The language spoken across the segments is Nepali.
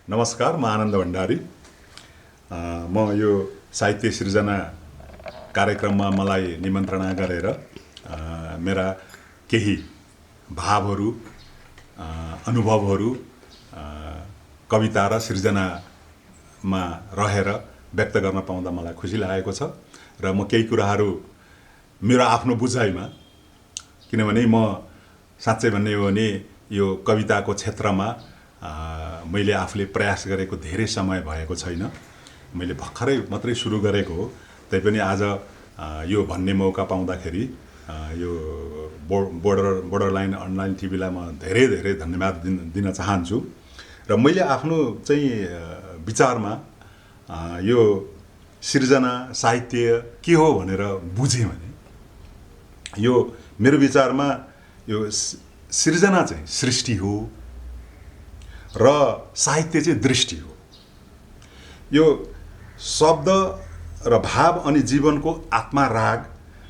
नमस्कार, म आनन्द भण्डारी। म यो साहित्य सृजना कार्यक्रममा मलाई निमन्त्रणा गरेर मेरा केही भावहरू, अनुभवहरू कविता र सृजनामा रहेर व्यक्त गर्न पाउँदा मलाई खुसी लागेको छ र म केही कुराहरू मेरो आफ्नो बुझाइमा, किनभने म साँच्चै भन्ने हो भने यो कविताको क्षेत्रमा मैले आफूले प्रयास गरेको धेरै समय भएको छैन। मैले भर्खरै मात्रै सुरु गरेको हो। तैपनि आज यो भन्ने मौका पाउँदाखेरि यो बोर्डरलाइन अनलाइन टिभीलाई म धेरै धेरै धन्यवाद दिन चाहन्छु। र मैले आफ्नो चाहिँ विचारमा यो सृजना साहित्य के हो भनेर बुझेँ भने यो मेरो विचारमा यो सृजना चाहिँ सृष्टि हो र साहित्य चाहिँ दृष्टि हो। यो शब्द र भाव अनि जीवनको आत्मा राग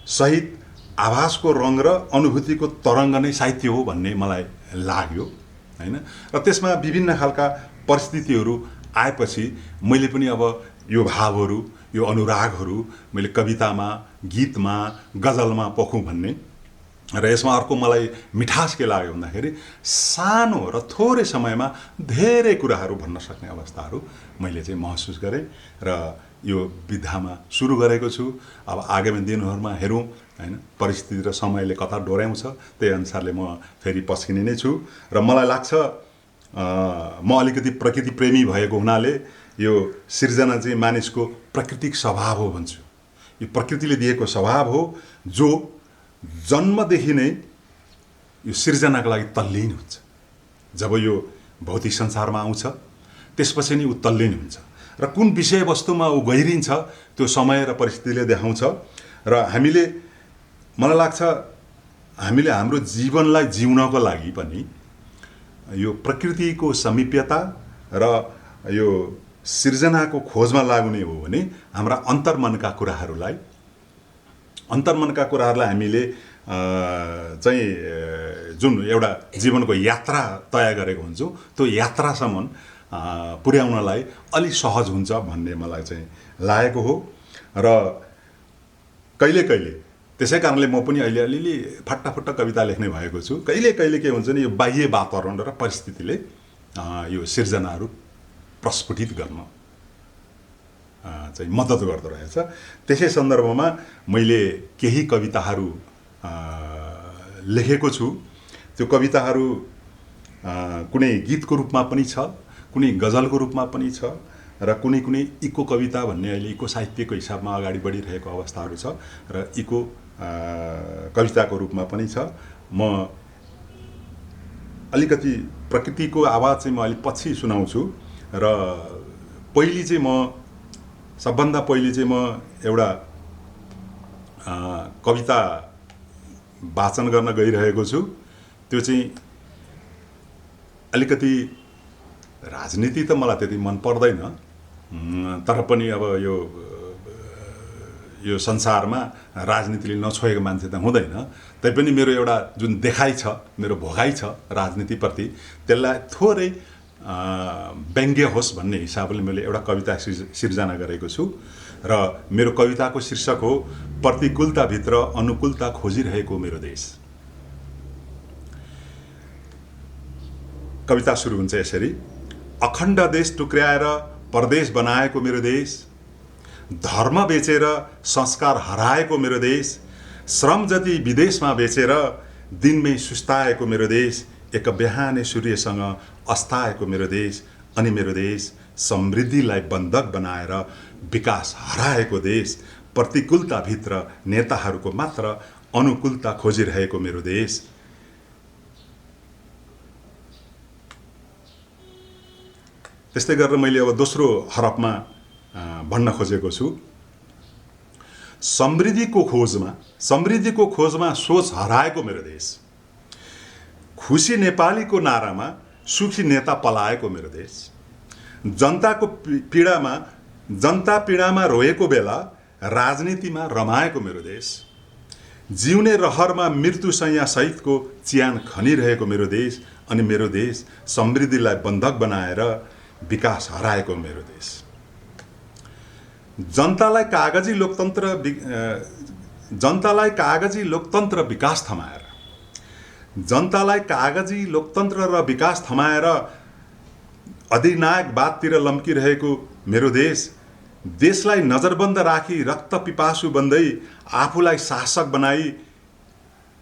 सहित आभासको रङ र अनुभूतिको तरङ्ग नै साहित्य हो भन्ने मलाई लाग्यो, हैन। र त्यसमा विभिन्न खालका परिस्थितिहरू आएपछि मैले पनि अब यो भावहरू, यो अनुरागहरू मैले कवितामा, गीतमा, गजलमा पोखौँ भन्ने। र यसमा अर्को मलाई मिठास के लाग्यो भन्दाखेरि सानो र थोरै समयमा धेरै कुराहरू भन्न सक्ने अवस्थाहरू मैले चाहिँ महसुस गरेँ र यो विधामा सुरु गरेको छु। अब आगामी दिनहरूमा हेरौँ, हैन, परिस्थिति र समयले कता डोर्याउँछ त्यही अनुसारले म फेरि पस्किने नै छु। र मलाई लाग्छ म अलिकति प्रकृति प्रेमी भएको हुनाले यो सृजना चाहिँ मानिसको प्राकृतिक स्वभाव हो भन्छु। यो प्रकृतिले दिएको स्वभाव हो जो जन्मदेखि नै यो सृजनाको लागि तल्लीन हुन्छ। जब यो भौतिक संसारमा आउँछ त्यसपछि नै ऊ तल्लीन हुन्छ र कुन विषयवस्तुमा ऊ गहिरिन्छ त्यो समय र परिस्थितिले देखाउँछ। र मलाई लाग्छ हामीले हाम्रो जीवनलाई जिउनको लागि पनि यो प्रकृतिको समीप्यता र यो सृजनाको खोजमा लाग्ने हो भने हाम्रा अन्तर्मनका कुराहरूलाई हामीले चाहिँ जुन एउटा जीवनको यात्रा तय गरेको हुन्छौँ त्यो यात्रासम्म पुर्याउनलाई अलि सहज हुन्छ भन्ने मलाई चाहिँ लागेको हो। र कहिले त्यसै कारणले म पनि अहिले अलिअलि फट्टाफट्टा कविता लेख्ने भएको छु। कहिले के हुन्छ नि यो बाह्य वातावरण र परिस्थितिले यो सृजनाहरू प्रस्फुटित गर्न चाहिँ मद्दत गर्दो रहेछ। त्यसै सन्दर्भमा मैले केही कविताहरू लेखेको छु। त्यो कविताहरू कुनै गीतको रूपमा पनि छ, कुनै गजलको रूपमा पनि छ र कुनै इको कविता भन्ने अहिले इको साहित्यको हिसाबमा अगाडि बढिरहेको अवस्थाहरू छ र इको कविताको रूपमा पनि छ। म अलिकति प्रकृतिको आवाज चाहिँ म अलिक पछि सुनाउँछु र सबभन्दा पहिले चाहिँ म एउटा कविता वाचन गर्न गइरहेको छु। त्यो चाहिँ अलिकति राजनीति त मलाई त्यति मन पर्दैन, तर पनि अब यो संसारमा राजनीतिले नछोएको मान्छे त हुँदैन। तैपनि मेरो एउटा जुन देखाइ छ, मेरो भोगाइ छ राजनीतिप्रति, त्यसलाई थोरै व्यङ्ग्य होस् भन्ने हिसाबले मैले एउटा कविता सिर्जना गरेको छु र मेरो कविताको शीर्षक हो प्रतिकूलताभित्र अनुकूलता खोजिरहेको मेरो देश। कविता सुरु हुन्छ यसरी। अखण्ड देश टुक्र्याएर परदेश बनाएको मेरो देश, धर्म बेचेर संस्कार हराएको मेरो देश, श्रम जति विदेशमा बेचेर दिनमै सुस्ताएको मेरो देश, एक बिहाने सूर्यसँग अस्ताएको मेरो देश, अनि मेरो देश समृद्धिलाई बन्धक बनाएर विकास हराएको देश, प्रतिकूलताभित्र नेताहरूको मात्र अनुकूलता खोजिरहेको मेरो देश। त्यस्तै गरेर मैले अब दोस्रो हरफमा भन्न खोजेको छु। समृद्धिको खोजमा सोच हराएको मेरो देश, खुसी नेपालीको नारामा सुखी नेता पलाएको मेरो देश, जनता पीडामा रोएको बेला राजनीतिमा रमाएको मेरो देश, जिउने रहरमा मृत्यु सैया सहितको चियान खनिरहेको मेरो देश, अनि मेरो देश समृद्धिलाई बन्धक बनाएर विकास हराएको मेरो देश। जनतालाई कागजी लोकतन्त्र विकास थमाएर, जनतालाई कागजी लोकतन्त्र र विकास थमाएर अधिनायकवादतिर लम्किरहेको मेरो देश, देशलाई नजरबन्द राखी रक्त पिपासु बन्दै आफूलाई शासक बनाई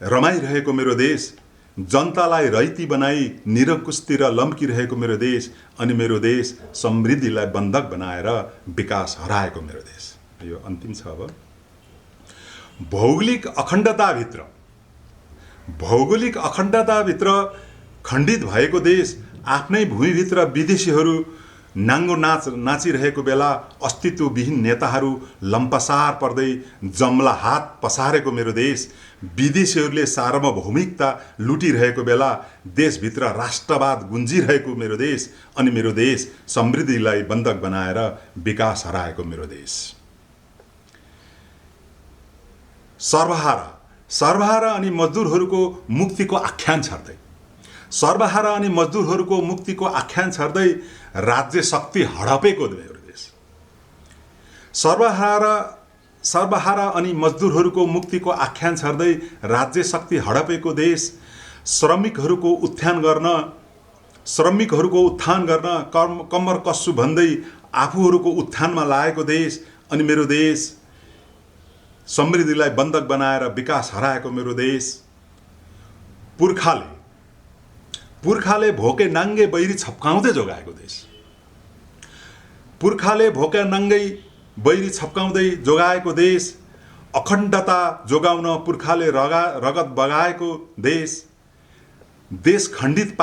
रमाइरहेको मेरो देश, जनतालाई रैती बनाई निरङ्कुशतिर लम्किरहेको मेरो देश, अनि मेरो देश समृद्धिलाई बन्धक बनाएर विकास हराएको मेरो देश। यो अन्तिम छ। अब भौगोलिक अखण्डताभित्र खण्डित भएको देश, आफ्नै भूमिभित्र विदेशीहरू नाङ्गो नाचिरहेको बेला अस्तित्वविहीन नेताहरू लम्पसार पर्दै जम्ला हात पसारेको मेरो देश, विदेशीहरूले सार्वभौमिकता लुटिरहेको बेला देशभित्र राष्ट्रवाद गुन्जिरहेको मेरो देश, अनि मेरो देश समृद्धिलाई बन्धक बनाएर विकास हराएको मेरो देश। सर्वहारा अनि मजदुरहरूको मुक्तिको आख्यान छर्दै राज्य शक्ति हडपेको मेरो देश। सर्वहारा अनि मजदुरहरूको मुक्तिको आख्यान छर्दै राज्य शक्ति हडपेको देश, श्रमिकहरूको उत्थान गर्न कम्मर कस्सु भन्दै आफूहरूको उत्थानमा लागेको देश, अनि मेरो देश समृद्धिलाई बन्धक बनाएर विकास हराएको मेरो देश। पुर्खाले भोके नाङ्गे बैरी छप्काउँदै जोगाएको देश, पुर्खाले भोके नाङ्गै बैरी छप्काउँदै जोगाएको देश, अखण्डता जोगाउन पुर्खाले रगत बगाएको देश, देश खण्डित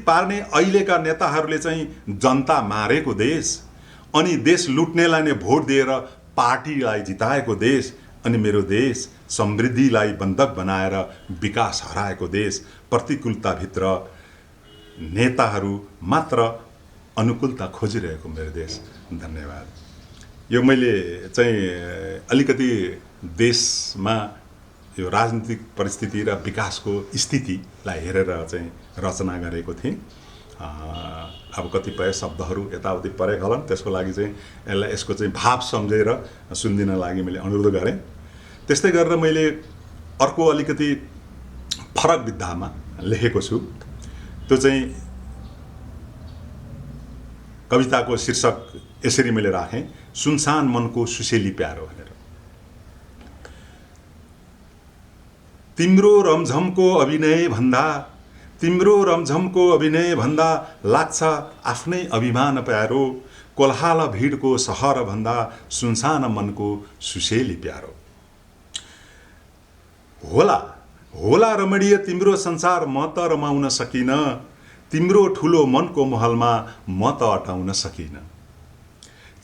पार्ने अहिलेका नेताहरूले चाहिँ जनता मारेको देश, अनि देश लुट्नेलाई नै भोट दिएर पार्टीलाई जिताएको देश, अनि मेरो देश समृद्धिलाई बन्धक बनाएर विकास हराएको देश। प्रतिकूलताभित्र नेताहरू मात्र अनुकूलता खोजिरहेको मेरो देश। धन्यवाद। यो मैले चाहिँ अलिकति देशमा यो राजनीतिक परिस्थिति र विकासको स्थितिलाई हेरेर चाहिँ रचना गरेको थिएँ। अब कतिपय शब्दहरू यताउति परेका होलान्, त्यसको लागि चाहिँ यसको चाहिँ भाव सम्झेर सुनिदिन लागि मैले अनुरोध गरेँ। त्यस्तै गरेर मैले अर्को अलिकति फरक विधामा लेखेको छु। त्यो चाहिँ कविताको शीर्षक यसरी मैले राखेँ, सुनसान मनको सुसेली प्यारो भनेर। तिम्रो रमझमको अभिनय भन्दा लाग्छ आफ्नै अभिमान प्यारो, कोलाहल भिडको सहर भन्दा सुनसान मनको सुसेली प्यारो। होला रमणीय तिम्रो संसार म त रमाउन सकिन, तिम्रो ठुलो मनको महलमा म त अटाउन सकिन।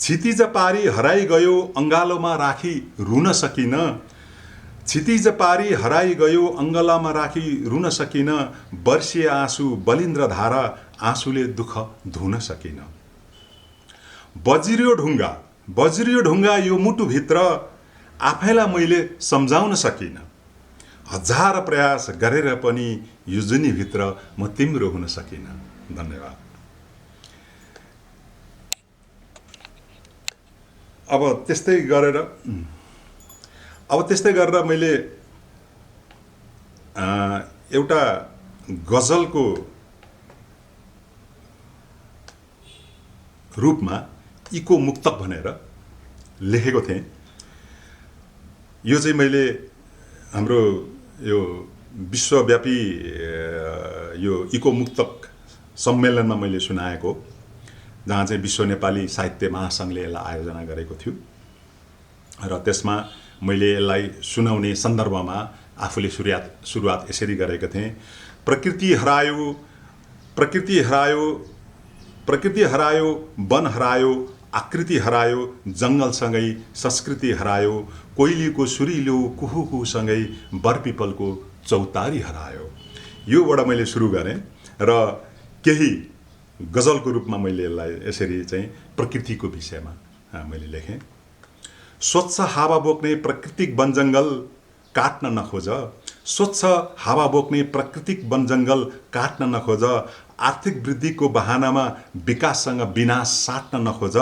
क्षितिज पारी हराई गयो अङ्गालोमा राखी रुन सकिन, क्षितिज पारी हराई गयो अङ्गालोमा राखी रुन सकिन, वर्षीय आँसु बलिन्द्र धारा आँसुले दुःख धुन सकिन। बज्रियो ढुङ्गा यो मुटुभित्र आफैलाई मैले सम्झाउन सकिन, हजार प्रयास गरेर पनि यो जुनीभित्र म तिम्रो हुन सकिन। धन्यवाद। अब त्यस्तै गरेर मैले एउटा गजलको रूपमा इको मुक्तक भनेर लेखेको थिएँ। यो चाहिँ मैले हाम्रो यो विश्वव्यापी यो इको मुक्तक सम्मेलनमा मैले सुनाएको, जहाँ चाहिँ विश्व नेपाली साहित्य महासङ्घले यसलाई आयोजना गरेको थियो। र त्यसमा मैले यसलाई सुनाउने सन्दर्भमा आफूले सुरुवात यसरी गरेको थिएँ, प्रकृति हरायो, वन हरायो, आकृति हरायो, जङ्गलसँगै संस्कृति हरायो, कोइलीको सुरिलो कुहुकुसँगै बरपिपलको चौतारी हरायो। योबाट मैले सुरु गरेँ र केही गजलको रूपमा मैले यसलाई यसरी चाहिँ प्रकृतिको विषयमा मैले लेखेँ। स्वच्छ हावा बोक्ने प्राकृतिक वन जङ्गल काट्न नखोज, स्वच्छ हावा बोक्ने प्राकृतिक वन जङ्गल काट्न नखोज, आर्थिक वृद्धिको बहानामा विकाससँग विनाश साट्न नखोज।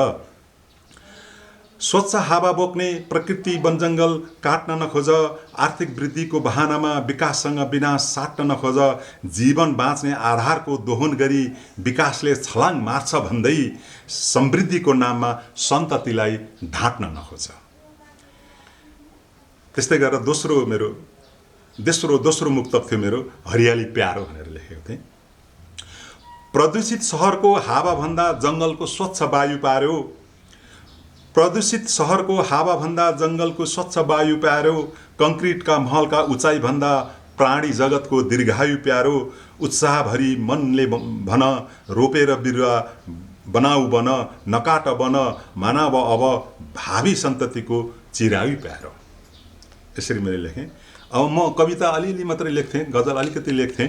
स्वच्छ हावा बोक्ने प्रकृति वनजङ्गल काट्न नखोज। आर्थिक वृद्धिको बहानामा विकाससँग विनाश साट्न नखोज। जीवन बाँच्ने आधारको दोहन गरी विकासले छलाङ मार्छ भन्दै समृद्धिको नाममा सन्ततिलाई ढाँट्न नखोज। त्यस्तै गरेर दोस्रो मुक्तक थियो मेरो, हरियाली प्यारो भनेर लेखेको थिएँ। प्रदूषित सहरको हावाभन्दा जङ्गलको स्वच्छ वायु पार्यो। प्रदूषित सहरको हावाभन्दा जङ्गलको स्वच्छ वायु प्यारो। कङ्क्रिटका महलका उचाइभन्दा प्राणी जगतको दीर्घायु प्यारो। उत्साहभरि मनले भन रोपेर बिरुवा बनाऊ वन, नकाट वन मानव अब भावी सन्ततिको चिरायु प्यारो। यसरी मैले लेखेँ। अब म कविता अलिअलि मात्रै लेख्थेँ, गजल अलिकति लेख्थेँ।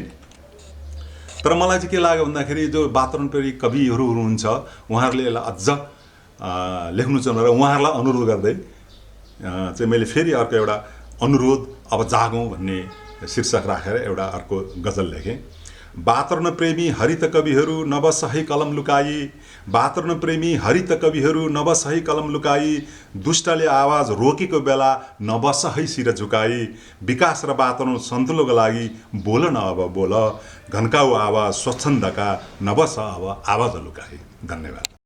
तर मलाई चाहिँ के लाग्यो भन्दाखेरि जो वातावरण प्रेमी कविहरू हुनुहुन्छ उहाँहरूले यसलाई अझ लेख्नु चाहनु र उहाँहरूलाई अनुरोध गर्दै चाहिँ मैले फेरि अर्को एउटा अनुरोध अब जागौँ भन्ने शीर्षक राखेर एउटा अर्को गजल लेखेँ। वातावरण प्रेमी हरित कविहरू नबस है कलम लुकाई। वातावरण प्रेमी हरित कविहरू नबस है कलम लुकाई। दुष्टले आवाज रोकेको बेला नबस है शिर झुकाई। विकास र वातावरण सन्तुलनको लागि बोल न अब बोल। घन्काउ आवाज स्वच्छन्दका नबस अब आवाज लुकाई। धन्यवाद।